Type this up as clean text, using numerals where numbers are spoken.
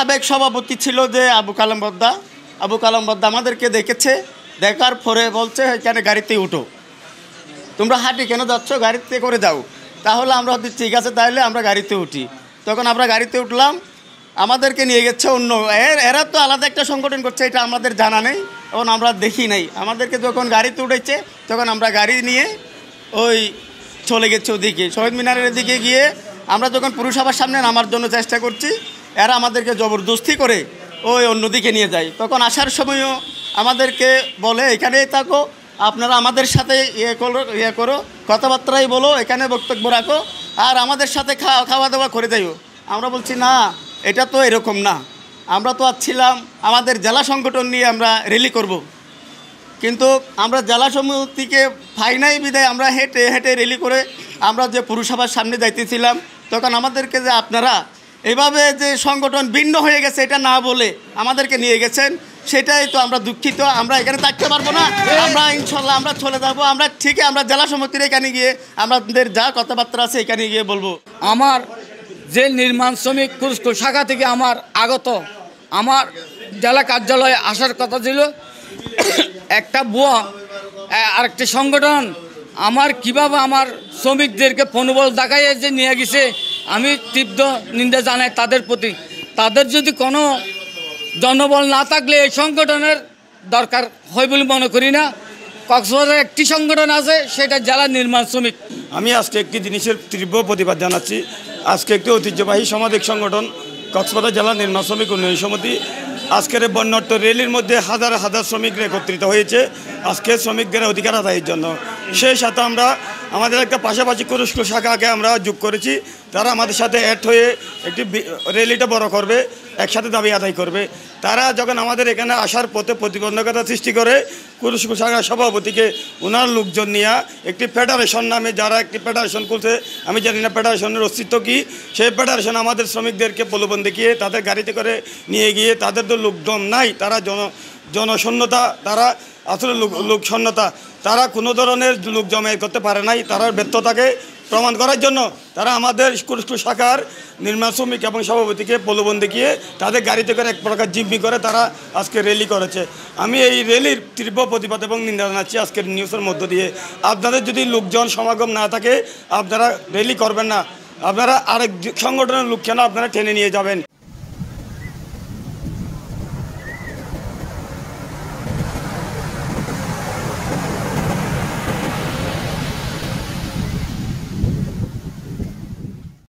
সাবেক সভাপতি ছিল যে আবু কালাম বদ্দা, আবু কালাম বদ্দা আমাদেরকে দেখেছে, দেখার পরে বলছে এখানে গাড়িতে উঠো, তোমরা হাঁটি কেন যাচ্ছ, গাড়িতে করে যাও। তাহলে আমরা হচ্ছে ঠিক আছে, তাহলে আমরা গাড়িতে উঠি। তখন আমরা গাড়িতে উঠলাম, আমাদেরকে নিয়ে গেছে অন্য, এরা তো আলাদা একটা সংগঠন করছে, এটা আমাদের জানা নেই এবং আমরা দেখি নাই। আমাদেরকে যখন গাড়িতে উঠেছে তখন আমরা গাড়ি নিয়ে ওই চলে গেছে ওদিকে শহীদ মিনারের দিকে গিয়ে আমরা যখন পুরসভার সামনে নামার জন্য চেষ্টা করছি, এরা আমাদেরকে জবরদস্তি করে ওই অন্যদিকে নিয়ে যায়। তখন আসার সময়ও আমাদেরকে বলে এখানেই থাকো, আপনারা আমাদের সাথে ইয়ে করো, কথাবার্তাই বলো, এখানে বক্তব্য রাখো, আর আমাদের সাথে খাওয়া দাওয়া করে যাইও। আমরা বলছি না, এটা তো এরকম না, আমরা তো ছিলাম আমাদের জেলা সংগঠন নিয়ে আমরা র্যালি করব, কিন্তু আমরা জেলা সমিতিকে ফাইনাই বিদায় আমরা হেঁটে হেঁটে র্যালি করে আমরা যে পুরসভার সামনে যাইতেছিলাম, তখন আমাদেরকে যে আপনারা এভাবে যে সংগঠন ভিন্ন হয়ে গেছে এটা না বলে আমাদেরকে নিয়ে গেছেন, সেটাই তো আমরা দুঃখিত। আমরা এখানে থাকতে পারবো না, আমরা ইনশাল্লাহ আমরা চলে যাবো। আমরা ঠিকই আমরা জেলা সমিতির এখানে গিয়ে আমাদের যা কথাবার্তা আছে এখানে গিয়ে বলবো। আমার যে নির্মাণ শ্রমিক কুরস্কো শাখা থেকে আমার আগত, আমার জেলা কার্যালয়ে আসার কথা ছিল, একটা বুয়া আরেকটা সংগঠন আমার কিভাবে আমার শ্রমিকদেরকে ফোনবল দেখাইয়ে যে নিয়ে গেছে, আমি তীব্র নিন্দা জানাই তাদের প্রতি। তাদের যদি কোনো জনবল না থাকলে এই সংগঠনের দরকার হয় বলে মনে করি না। কক্সবাজারের একটি সংগঠন আছে, সেটা জেলা নির্মাণ শ্রমিক। আমি আজকে একটি জিনিসের তীব্র প্রতিবাদ জানাচ্ছি। আজকে একটি ঐতিহ্যবাহী সামাজিক সংগঠন কক্সবাজার জেলা নির্মাণ শ্রমিক উন্নয়ন সমিতি আজকের বর্ণাঢ্য র্যালির মধ্যে হাজার হাজার শ্রমিকরা একত্রিত হয়েছে আজকে শ্রমিকদের অধিকার আদায়ের জন্য। সেই সাথে আমরা আমাদের একটা পাশাপাশি কুরস্কো শাখাকে আমরা যোগ করেছি, তারা আমাদের সাথে অ্যাড হয়ে একটি র্যালিটা বড় করবে, একসাথে দাবি আদায় করবে। তারা যখন আমাদের এখানে আসার পথে প্রতিবন্ধকতা সৃষ্টি করে, কুরস্কো শাখার সভাপতিকে ওনার লোকজন নিয়ে একটি ফেডারেশন নামে যারা একটি ফেডারেশন করছে, আমি জানি না ফেডারেশনের অস্তিত্ব কী, সেই ফেডারেশন আমাদের শ্রমিকদেরকে প্রলোভন দেখিয়ে তাদের গাড়িতে করে নিয়ে গিয়ে, তাদের তো লোকজন নাই, তারা জনশূন্যতা, তারা আসলে লোকশূন্যতা, তারা কোনো ধরনের লোক জমায়েত করতে পারে নাই। তারা ব্যর্থতাকে প্রমাণ করার জন্য তারা আমাদের কুরস্কো শাখার নির্মাণ শ্রমিক এবং সভাপতিকে প্রলোভন দেখিয়ে তাদের গাড়িতে করে এক প্রকার জিম্মি করে তারা আজকে র্যালি করেছে। আমি এই র্যালির তীব্র প্রতিবাদ এবং নিন্দা জানাচ্ছি আজকের নিউজের মধ্য দিয়ে। আপনাদের যদি লোকজন সমাগম না থাকে, আপনারা র্যালি করবেন না, আপনারা আরেক সংগঠনের লোক কেন আপনারা টেনে নিয়ে যাবেন।